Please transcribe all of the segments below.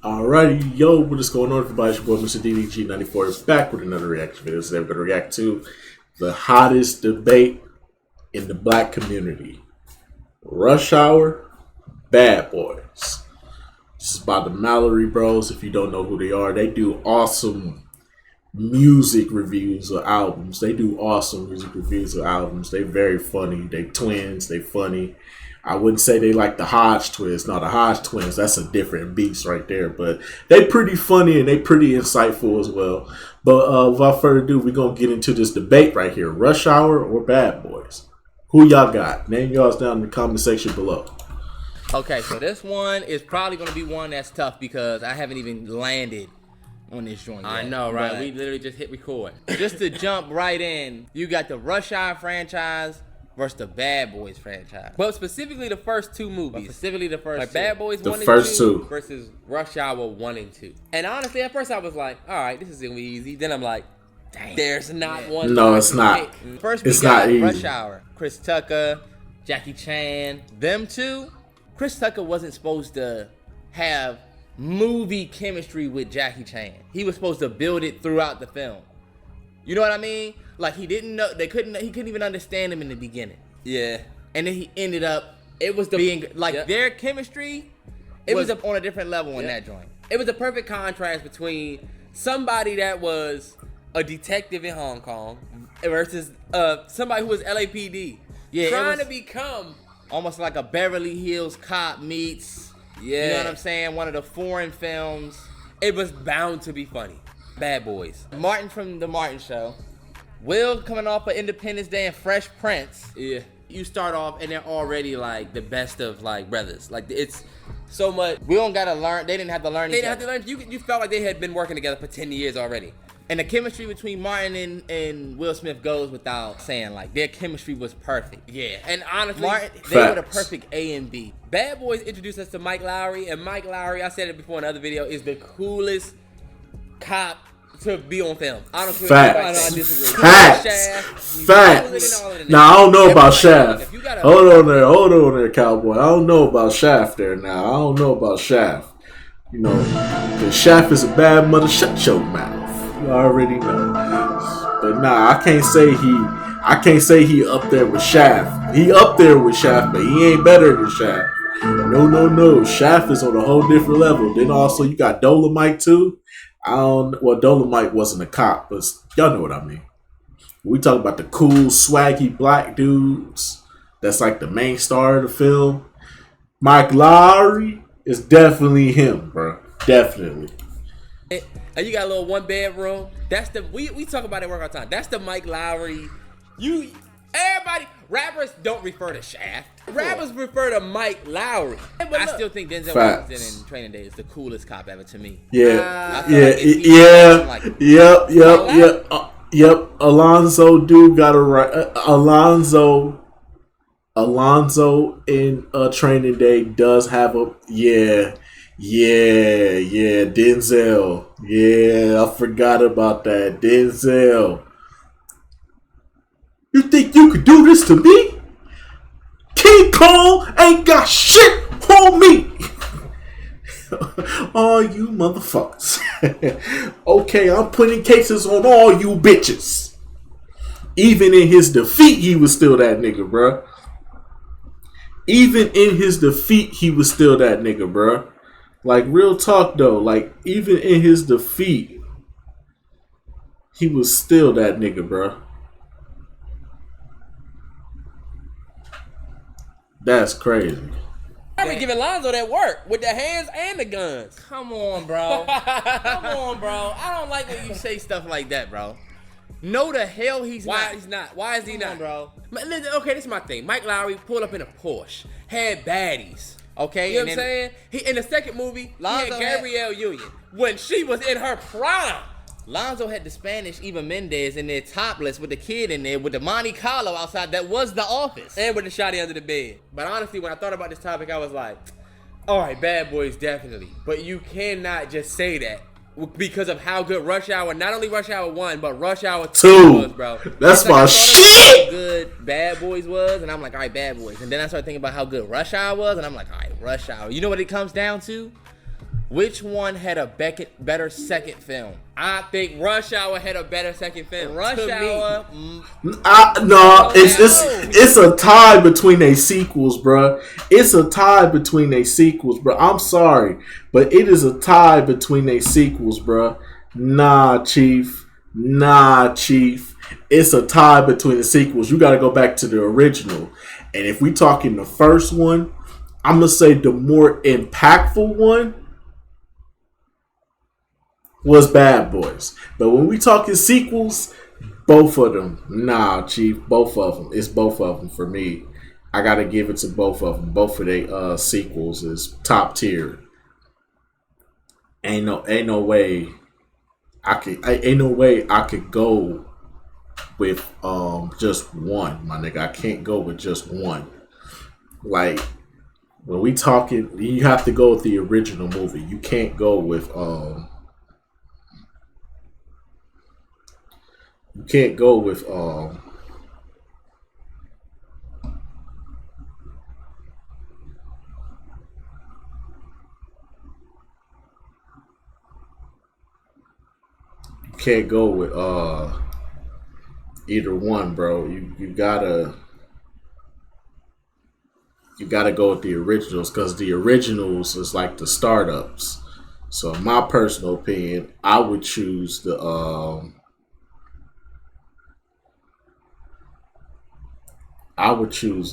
Alrighty, yo, what is going on, everybody? It's your boy, Mr. DDG94 is back with another reaction video. Today we're going to react to the hottest debate in the black community. Rush Hour, Bad Boys. This is by the Mallory Bros. If you don't know who they are, they do awesome music reviews of albums. They very funny. They twins, they funny. I wouldn't say they like the Hodge twins. No, the Hodge twins, that's a different beast right there. But they pretty funny and they pretty insightful as well. But without further ado, we're going to get into this debate right here. Rush Hour or Bad Boys? Who y'all got? Name y'all's down in the comment section below. Okay, so this one is probably going to be one that's tough because I haven't even landed on this joint yet. I know, right? We literally just hit record. Just to jump right in, you got the Rush Hour franchise versus the Bad Boys franchise. But specifically the first two movies. Specifically the first two. Bad Boys 1 and 2 versus Rush Hour 1 and 2. And honestly, at first I was like, all right, this is going to be easy. Then I'm like, dang, there's not one. No, it's not. First we got Rush Hour. Chris Tucker, Jackie Chan, them two. Chris Tucker wasn't supposed to have movie chemistry with Jackie Chan. He was supposed to build it throughout the film. You know what I mean? Like he didn't know, he couldn't even understand him in the beginning. Yeah. And then he ended up, it was being like their chemistry, it was up on a different level in that joint. It was a perfect contrast between somebody that was a detective in Hong Kong versus somebody who was LAPD. Yeah, trying to become almost like a Beverly Hills Cop meets, you know what I'm saying, one of the foreign films. It was bound to be funny. Bad Boys. Martin from The Martin Show. Will coming off of Independence Day and Fresh Prince. Yeah. You start off and they're already like the best of like brothers. Like it's so much. We don't gotta learn. They didn't have to learn. They didn't have to learn. You felt like they had been working together for 10 years already. And the chemistry between Martin and Will Smith goes without saying. Like their chemistry was perfect. Yeah. And honestly, they were the perfect A and B. Bad Boys introduced us to Mike Lowrey, and Mike Lowrey, I said it before in another video, is the coolest cop to be on film. I don't care. Facts. I disagree. Facts. Now I don't know about Shaft. Hold on there, cowboy. I don't know about Shaft there. Now I don't know about Shaft. You know, the Shaft is a bad mother. Shut your mouth. You already know. But nah, I can't say he up there with Shaft. He up there with Shaft, but he ain't better than Shaft. No. Shaft is on a whole different level. Then also you got Dolomite too. Dolomite wasn't a cop, but y'all know what I mean. We talk about the cool, swaggy black dudes. That's like the main star of the film. Mike Lowrey is definitely him, bro. Definitely. And you got a little one bedroom. That's the we talk about it work all the time. That's the Mike Lowrey. Everybody rappers don't refer to Shaft. Rappers refer to Mike Lowrey. But I still think Denzel Washington in Training Day is the coolest cop ever to me. Yeah. Yep. Alonzo do got a right. Alonzo in Training Day does have a Denzel. Yeah, I forgot about that. Denzel. You think you could do this to me? King Kong ain't got shit on me. All you motherfuckers. Okay, I'm putting cases on all you bitches. Even in his defeat, he was still that nigga, bruh. Even in his defeat, he was still that nigga, bruh. Like, real talk, though. Like, even in his defeat, he was still that nigga, bruh. That's crazy. I be giving Lonzo that work with the hands and the guns. Come on, bro. Come on, bro. I don't like when you say stuff like that, bro. No, the hell he's not. Why he's not? Why is he not, bro? Okay, this is my thing. Mike Lowrey pulled up in a Porsche, had baddies. Okay, you know what I'm saying? In the second movie, Lonzo he had Gabrielle Union when she was in her prime. Lonzo had the Spanish Eva Mendes in there topless with the kid in there with the Monte Carlo outside. That was The Office. And with the shotty under the bed. But honestly, when I thought about this topic, I was like, all right, Bad Boys definitely. But you cannot just say that because of how good Rush Hour, not only Rush Hour 1, but Rush Hour 2 was, bro. That's my shit. How good Bad Boys was, and I'm like, all right, Bad Boys. And then I started thinking about how good Rush Hour was, and I'm like, all right, Rush Hour. You know what it comes down to? Which one had a better second film? I think Rush Hour had a better second film. Rush Hour. No, it's a tie between they sequels, bruh. It's a tie between they sequels, bruh. I'm sorry, but it is a tie between they sequels, bruh. Nah, Chief. It's a tie between the sequels. You got to go back to the original. And if we talking the first one, I'm gonna say the more impactful one was Bad Boys. But when we talking sequels, both of them. Nah, Chief, both of them. It's both of them for me. I gotta give it to both of them. Both of their sequels is top tier. Ain't no way I could go with just one, my nigga. I can't go with just one. Like when we talking, you have to go with the original movie. You can't go with you can't go with you can't go with either one, bro. You gotta go with the originals because the originals is like the startups. So in my personal opinion, I would choose the I would choose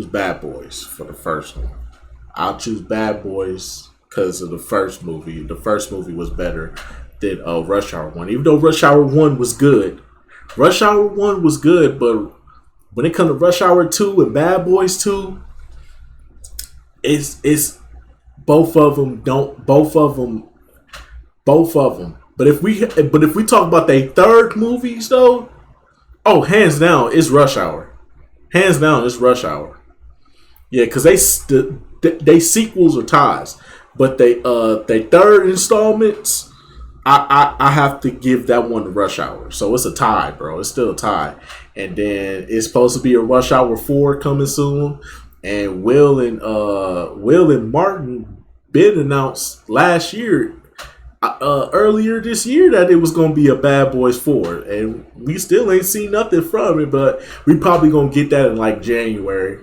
Bad Boys for the first one. I'll choose Bad Boys because of the first movie. The first movie was better than Rush Hour 1. Even though Rush Hour 1 was good. Rush Hour 1 was good, but when it comes to Rush Hour 2 and Bad Boys 2, it's both of them. But if we talk about their third movies though, oh, hands down, it's Rush Hour. Hands down, it's Rush Hour. Yeah, because they sequels are ties, but they third installments, I have to give that one to Rush Hour. So it's a tie, bro. It's still a tie. And then it's supposed to be a Rush Hour 4 coming soon. And Will and Martin been announced last year, earlier this year, that it was gonna be a Bad Boys 4, and we still ain't seen nothing from it. But we probably gonna get that in like January.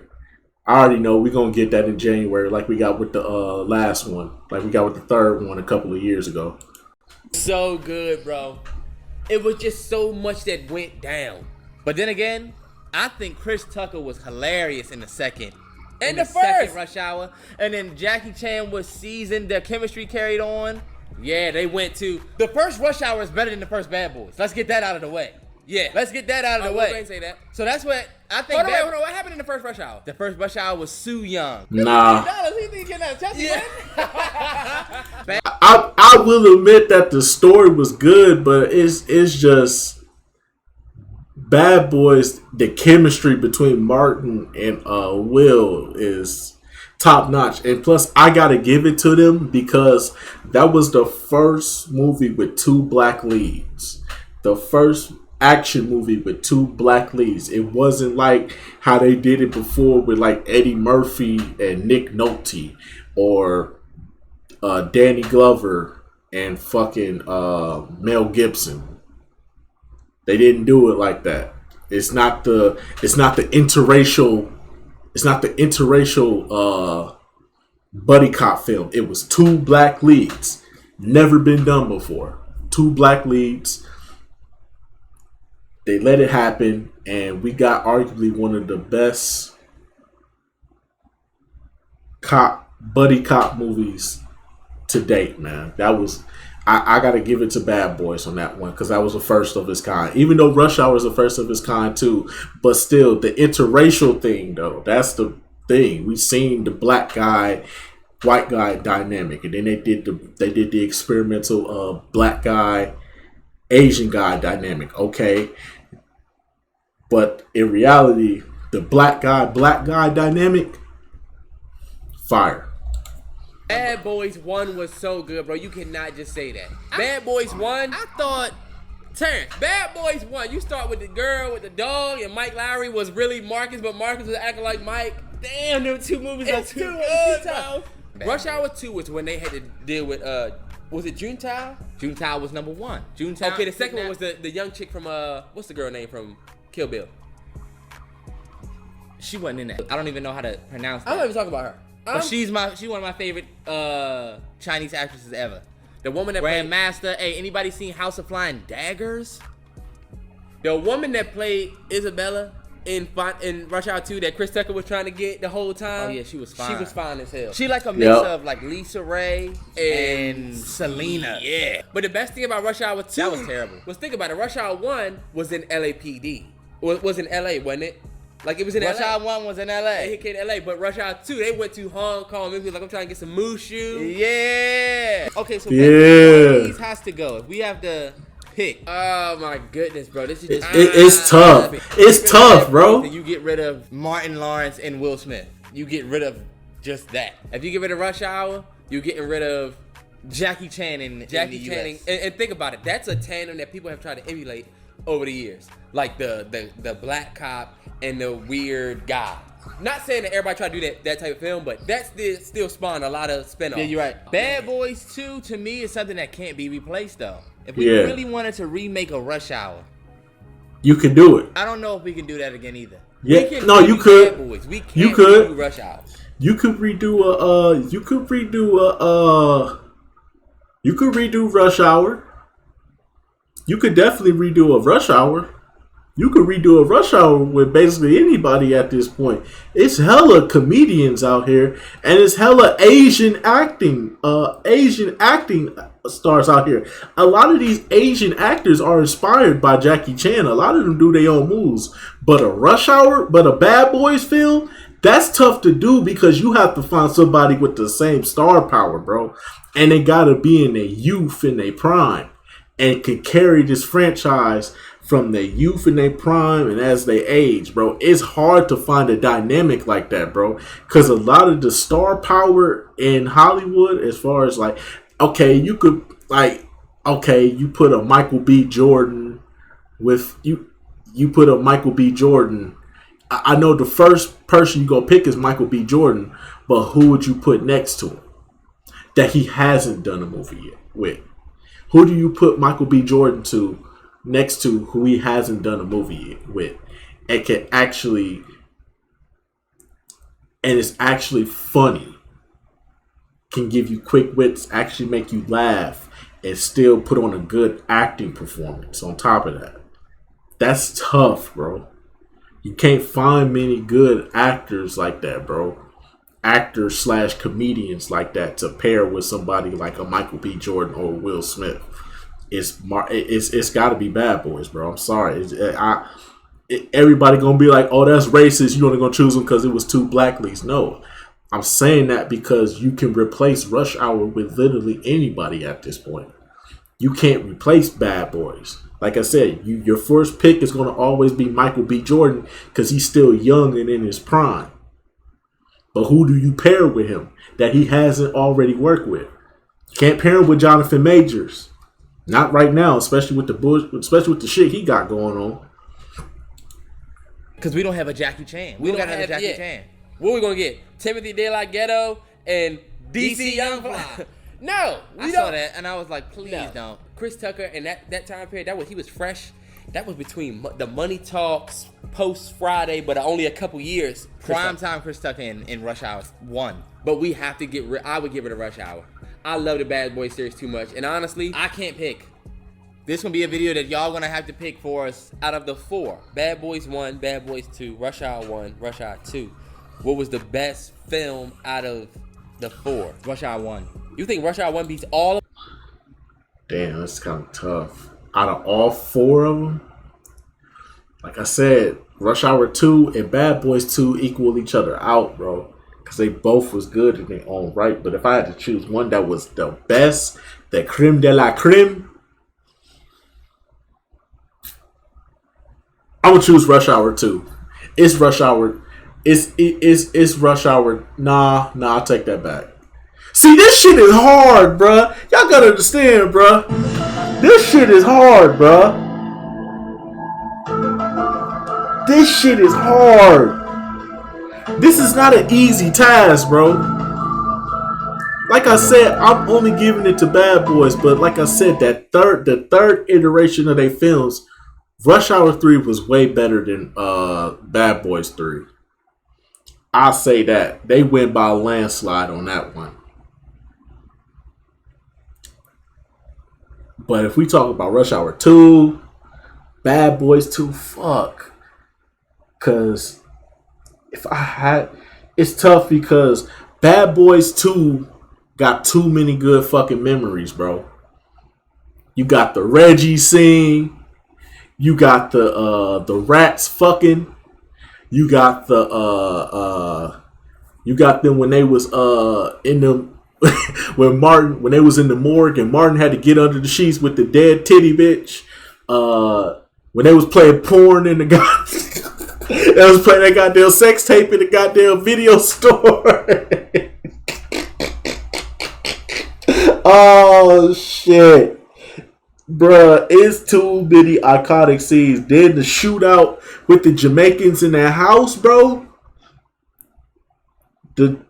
I already know we gonna get that in January, like we got with the last one, like we got with the third one a couple of years ago. So good, bro. It was just so much that went down. But then again, I think Chris Tucker was hilarious in the second. And in the second first Rush Hour, and then Jackie Chan was seasoned. Their chemistry carried on. Yeah, they went to The first Rush Hour is better than the first Bad Boys. Let's get that out of the way. yeah. Let's get that out of the I way. wouldn't say that. So that's what I think. Hold on, what happened in the first Rush Hour? The first Rush Hour was Sue Young. Nah, He think getting out of Chelsea, Yeah. I will admit that the story was good, but it's just Bad Boys. The chemistry between Martin and Will is top notch, and plus I gotta give it to them because that was the first movie with two black leads. The first action movie with two black leads. It wasn't like how they did it before with like Eddie Murphy and Nick Nolte or Danny Glover and fucking Mel Gibson. They didn't do it like that. It's not the interracial buddy cop film. It was two black leads. Never been done before. Two black leads. They let it happen, and we got arguably one of the best buddy cop movies to date, man. That was I gotta give it to Bad Boys on that one because that was the first of its kind. Even though Rush Hour is the first of its kind too, but still the interracial thing though, that's the thing. We seen the black guy, white guy dynamic, and then they did the experimental black guy, Asian guy dynamic. Okay, but in reality, the black guy dynamic, fire. Bad Boys 1 was so good, bro. You cannot just say that. Bad Boys 1, I thought, Terrence, Bad Boys 1, you start with the girl with the dog, and Mike Lowry was really Marcus, but Marcus was acting like Mike. Damn, them two movies are too good, bro. Rush Hour 2 was when they had to deal with, was it Juntao? Juntao was number 1. Juntao. Okay, the second one was the young chick from, what's the girl name from Kill Bill? She wasn't in that. I don't even know how to pronounce that. I'm not even talking about her. But she's one of my favorite Chinese actresses ever. The woman that Grandmaster. Hey, anybody seen House of Flying Daggers? The woman that played Isabella in Rush Hour 2 that Chris Tucker was trying to get the whole time. Oh yeah, she was fine. She was fine as hell. She like a mix of like Lisa Ray and Selena. Yeah. But the best thing about Rush Hour 2 that was terrible. Was think about it. Rush Hour 1 was in LAPD. Was in LA, wasn't it? Like it was in Rush LA. Hour 1 was in LA. It came to LA, but Rush Hour 2, they went to Hong Kong. Maybe like I'm trying to get some Mushu. Yeah. Okay, so one of these has to go. If we have to pick. Oh my goodness, bro. This is it's tough. It's tough, bro. You get rid of Martin Lawrence and Will Smith. You get rid of just that. If you get rid of Rush Hour, you're getting rid of Jackie Chan in Jackie the Channing. US. And think about it. That's a tandem that people have tried to emulate over the years. Like the black cop and the weird guy. Not saying that everybody try to do that type of film, but that's still spawned a lot of spinoffs. Yeah, you're right. Bad Boys 2 to me is something that can't be replaced though. If we really wanted to remake a Rush Hour, you can do it. I don't know if we can do that again either. Yeah, no, you could. Bad Boys. We can't you could redo Rush Hour. You could redo you could redo Rush Hour. You could definitely redo a Rush Hour. You could redo a Rush Hour with basically anybody at this point. It's hella comedians out here, and it's hella Asian acting stars out here. A lot of these Asian actors are inspired by Jackie Chan. A lot of them do their own moves. But a Rush Hour, but a Bad Boys film, that's tough to do because you have to find somebody with the same star power, bro. And they gotta be in their youth, in their prime, and can carry this franchise from their youth and their prime and as they age, bro. It's hard to find a dynamic like that, bro. Because a lot of the star power in Hollywood, as far as like, okay, you could you put a Michael B. Jordan with you put a Michael B. Jordan. I know the first person you gonna pick is Michael B. Jordan, but who would you put next to him that he hasn't done a movie yet with? Who do you put Michael B. Jordan to next to who he hasn't done a movie with and can actually, and it's actually funny, can give you quick wits, actually make you laugh, and still put on a good acting performance on top of that? That's tough, bro. You can't find many good actors like that, bro. Actors / comedians like that to pair with somebody like a Michael B. Jordan or Will Smith. It's got to be Bad Boys, bro. I'm sorry. Everybody gonna be like, oh, that's racist. You're only gonna choose them because it was two black leads. No, I'm saying that because you can replace Rush Hour with literally anybody at this point. You can't replace Bad Boys. Like I said, your first pick is gonna always be Michael B. Jordan because he's still young and in his prime. But who do you pair with him that he hasn't already worked with? Can't pair him with Jonathan Majors. Not right now, especially with the shit he got going on. Because we don't have a Jackie Chan. We don't have a Jackie Chan. What are we gonna get? Timothy De La Ghetto and DC Youngfly. No, I saw that and I was like, please don't. Chris Tucker and that time period, he was fresh. That was between the Money Talks, post Friday, but only a couple years. Prime time Chris Tucker in Rush Hour 1. But we have to I would give it a Rush Hour. I love the Bad Boy series too much. And honestly, I can't pick. This gonna be a video that y'all gonna have to pick for us. Out of the 4, Bad Boys 1, Bad Boys 2, Rush Hour 1, Rush Hour 2, what was the best film out of the 4? Rush Hour 1. You think Rush Hour 1 beats all of them? Damn, that's kind of tough. Out of all 4 of them, like I said, Rush Hour 2 and Bad Boys 2 equal each other out, bro. Because they both was good in their own right. But if I had to choose one that was the best, the creme de la creme, I would choose Rush Hour 2. It's Rush Hour. It's Rush Hour. Nah, I'll take that back. See, this shit is hard, bruh. Y'all gotta understand, bruh. This shit is hard, bruh. This shit is hard. This is not an easy task, bro. Like I said, I'm only giving it to Bad Boys, but like I said, the third iteration of their films, Rush Hour 3 was way better than Bad Boys 3. I'll say that. They went by a landslide on that one. But if we talk about Rush Hour 2, Bad Boys 2, fuck. Cause it's tough because Bad Boys 2 got too many good fucking memories, bro. You got the Reggie scene. You got the rats fucking. You got you got them when they was in the when they was in the morgue and Martin had to get under the sheets with the dead titty bitch. When they was playing porn in the they was playing that goddamn sex tape in the goddamn video store. Oh shit. Bruh, it's too many iconic scenes. Then the shootout with the Jamaicans in that house, bro. And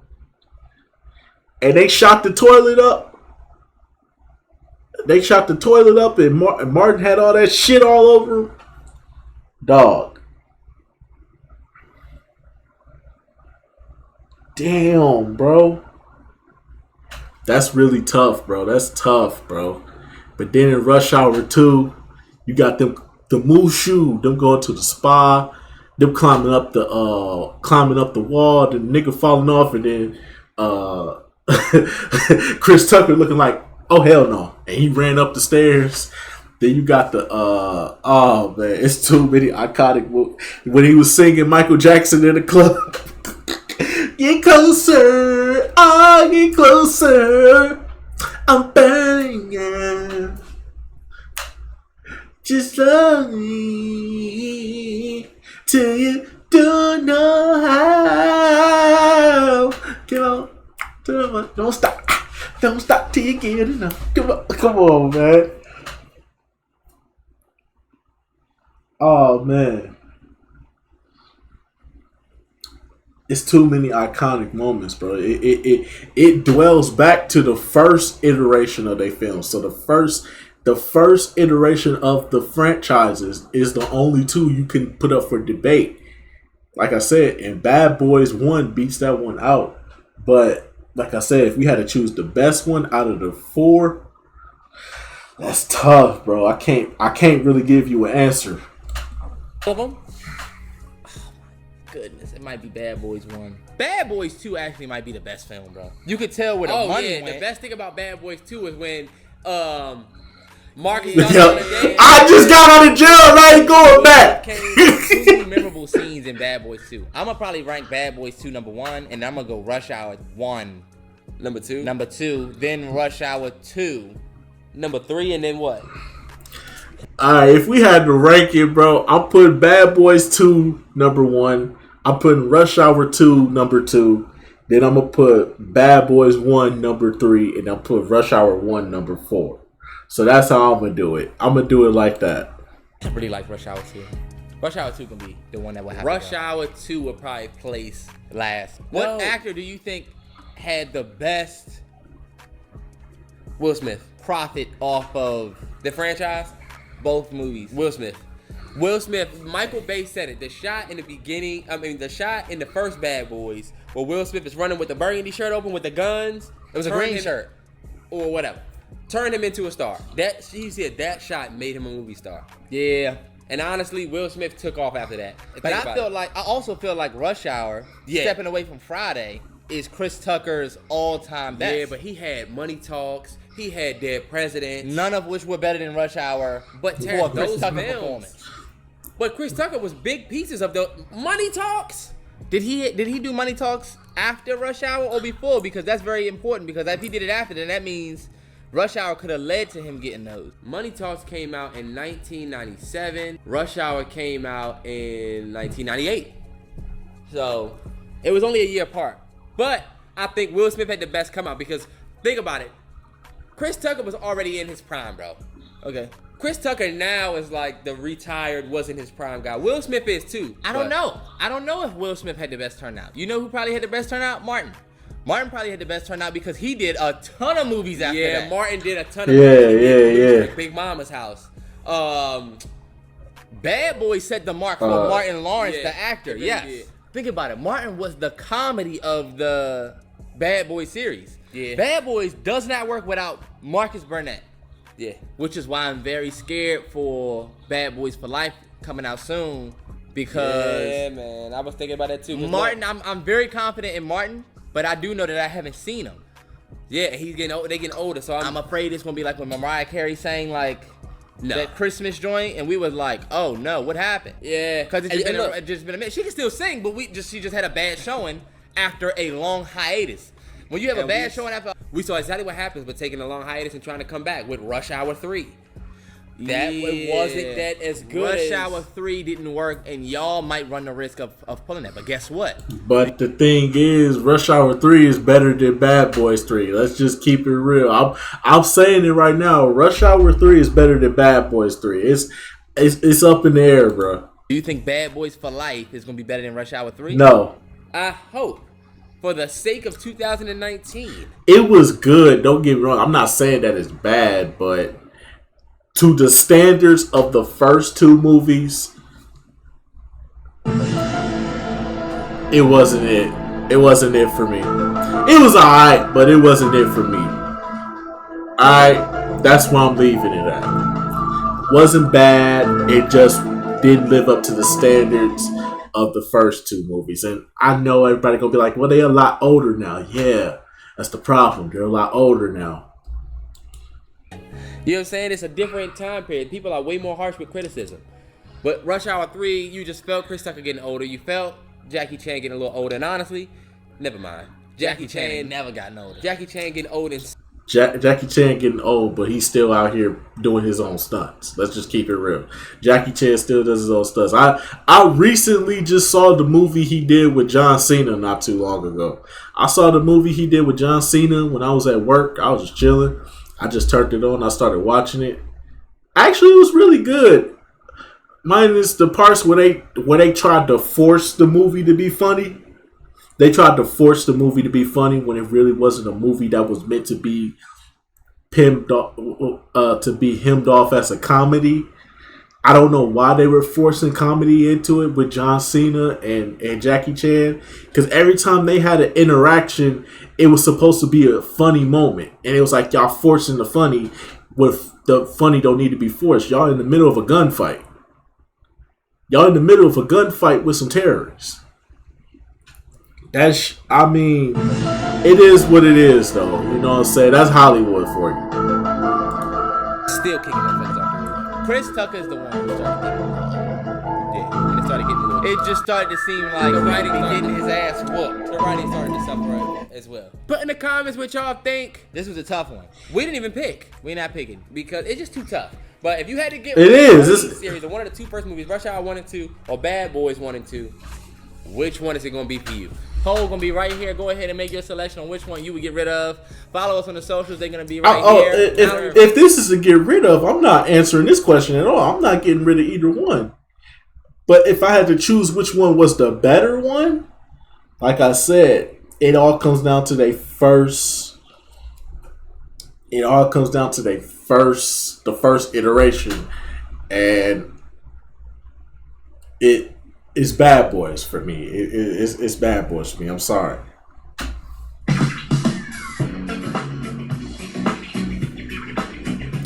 they shot the toilet up. They shot the toilet up and Martin had all that shit all over him. Dog. Damn, bro. That's really tough, bro. That's tough, bro. But then in Rush Hour 2, you got the Mushu, them going to the spa, them climbing up the wall, the nigga falling off, and then Chris Tucker looking like, oh hell no, and he ran up the stairs. Then you got the oh man, it's too many iconic movies. When he was singing Michael Jackson in the club. Get closer, oh get closer. I'm burning out. Just love me till you don't know how. Come on, don't stop. Don't stop till you get enough. Come on, man. Oh man. It's too many iconic moments, bro. It dwells back to the first iteration of their film. So the first iteration of the franchises is the only two you can put up for debate. Like I said, and Bad Boys 1 beats that one out. But like I said, if we had to choose the best one out of the four, that's tough, bro. I can't really give you an answer. Of them? Goodness, it might be Bad Boys 1. Bad Boys 2 actually might be the best film, bro. You could tell where the money went. The best thing about Bad Boys 2 is when Marcus I just got out of jail and I ain't going back. Two memorable scenes in Bad Boys 2. I'm gonna probably rank Bad Boys 2 number 1, and I'm gonna go Rush Hour 1 number 2, then Rush Hour 2 number 3, and then what? Alright, if we had to rank it, bro, I'm putting Bad Boys 2 number 1. I'm putting Rush Hour 2 number 2. Then I'm gonna put Bad Boys 1 number 3, and I'll put Rush Hour 1 number 4. So that's how I'm gonna do it. I'm gonna do it like that. I really like Rush Hour 2. Rush Hour 2 can be the one that will happen. Rush Hour 2 will probably place last. What actor do you think had the best Will Smith profit off of the franchise? Both movies. Will Smith. Michael Bay said it. The shot in the beginning, the shot in the first Bad Boys, where Will Smith is running with the burgundy shirt open with the guns. It was a green shirt. Or whatever. Turned him into a star. He said that shot made him a movie star. Yeah. And honestly, Will Smith took off after that. But I also feel like Rush Hour, stepping away from Friday, is Chris Tucker's all-time best. Yeah, but he had Money Talks. He had Dead Presidents. None of which were better than Rush Hour. But Chris Tucker performance. But Chris Tucker was big pieces of the Money Talks. Did he do Money Talks after Rush Hour or before? Because that's very important. Because if he did it after, then that means Rush Hour could have led to him getting those. Money Talks came out in 1997. Rush Hour came out in 1998. So it was only a year apart. But I think Will Smith had the best come out because think about it. Chris Tucker was already in his prime, bro. Okay. Chris Tucker now is like the retired, wasn't his prime guy. Will Smith is too. I don't know. I don't know if Will Smith had the best turnout. You know who probably had the best turnout? Martin. Martin probably had the best turnout because he did a ton of movies after that. Yeah, Martin did a ton of movies. Yeah. Like Big Mama's House. Bad Boys set the mark for Martin Lawrence, the actor. Really Yes. did. Think about it. Martin was the comedy of the Bad Boys series. Yeah. Bad Boys does not work without Marcus Burnett. Yeah. Which is why I'm very scared for Bad Boys for Life coming out soon because Yeah, man. I was thinking about that too. Martin, I'm very confident in Martin, but I do know that I haven't seen him. Yeah, he's getting old. They getting older, so I'm afraid it's gonna be like when Mariah Carey sang like No. that Christmas joint, and we was like, oh no, what happened? Yeah, Because And look, it's just been a minute. She can still sing, but she just had a bad showing after a long hiatus. When you have a bad showing after, we saw exactly what happens with taking a long hiatus and trying to come back with Rush Hour 3. That wasn't that as good. Rush Hour 3 didn't work, and y'all might run the risk of pulling that. But guess what? But the thing is, Rush Hour 3 is better than Bad Boys 3. Let's just keep it real. I'm saying it right now. Rush Hour 3 is better than Bad Boys 3. It's up in the air, bro. Do you think Bad Boys for Life is gonna be better than Rush Hour 3? No. I hope, for the sake of 2019. It was good. Don't get me wrong. I'm not saying that it's bad, but to the standards of the first two movies, it wasn't it. It wasn't it for me. It was alright, but it wasn't it for me. Alright, that's why I'm leaving it at. Wasn't bad. It just didn't live up to the standards of the first two movies. And I know everybody gonna be like, well, they're a lot older now. Yeah, that's the problem. They're a lot older now. You know what I'm saying? It's a different time period. People are way more harsh with criticism. But Rush Hour 3, you just felt Chris Tucker getting older. You felt Jackie Chan getting a little older. And honestly, never mind. Jackie Chan ain't never gotten older. Jackie Chan getting old and Jackie Chan getting old, but he's still out here doing his own stunts. Let's just keep it real. Jackie Chan still does his own stunts. I recently just saw the movie he did with John Cena not too long ago. I saw the movie he did with John Cena when I was at work. I was just chilling. I just turned it on. I started watching it. Actually, it was really good. Minus the parts where they tried to force the movie to be funny. They tried to force the movie to be funny when it really wasn't a movie that was meant to be hemmed off as a comedy. I don't know why they were forcing comedy into it with John Cena and Jackie Chan. Because every time they had an interaction, it was supposed to be a funny moment. And it was like, y'all forcing the funny with the funny don't need to be forced. Y'all in the middle of a gunfight. Y'all in the middle of a gunfight with some terrorists. It is what it is, though. You know what I'm saying? That's Hollywood for you. still kicking motherfuckers off the roof. Chris Tucker is the one who started getting old. Yeah, and it started getting a little. It just started to seem like The he writing be started- getting his ass whooped. The writing started to suffer as well. Put in the comments what y'all think. This was a tough one. We didn't even pick. We're not picking. Because it's just too tough. But if you had to get It is. the series of one of the two first movies, Rush Hour 1 and 2 or Bad Boys 1 and 2, which one is it going to be for you? Poll gonna be right here. Go ahead and make your selection on which one you would get rid of. Follow us on the socials. They're gonna be right here. If this is to get rid of, I'm not answering this question at all. I'm not getting rid of either one. But if I had to choose which one was the better one, like I said, it all comes down to the first iteration, and it's Bad Boys for me. It's Bad Boys for me. I'm sorry.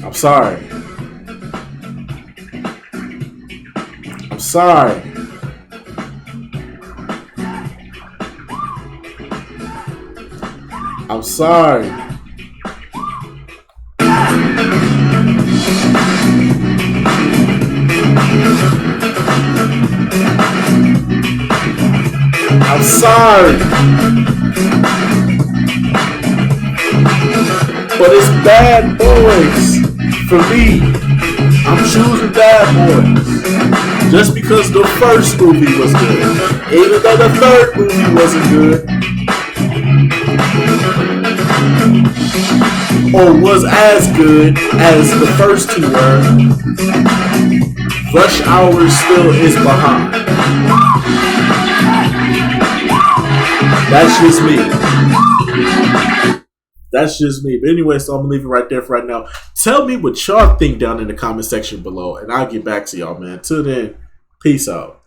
I'm sorry. I'm sorry. I'm sorry. I'm sorry. But it's Bad Boys for me. I'm choosing Bad Boys. Just because the first movie was good. Even though the third movie wasn't good. or was as good as the first two were, Rush Hour still is behind. That's just me. That's just me. But anyway, so I'm going to leave it right there for right now. Tell me what y'all think down in the comment section below, and I'll get back to y'all, man. Till then, peace out.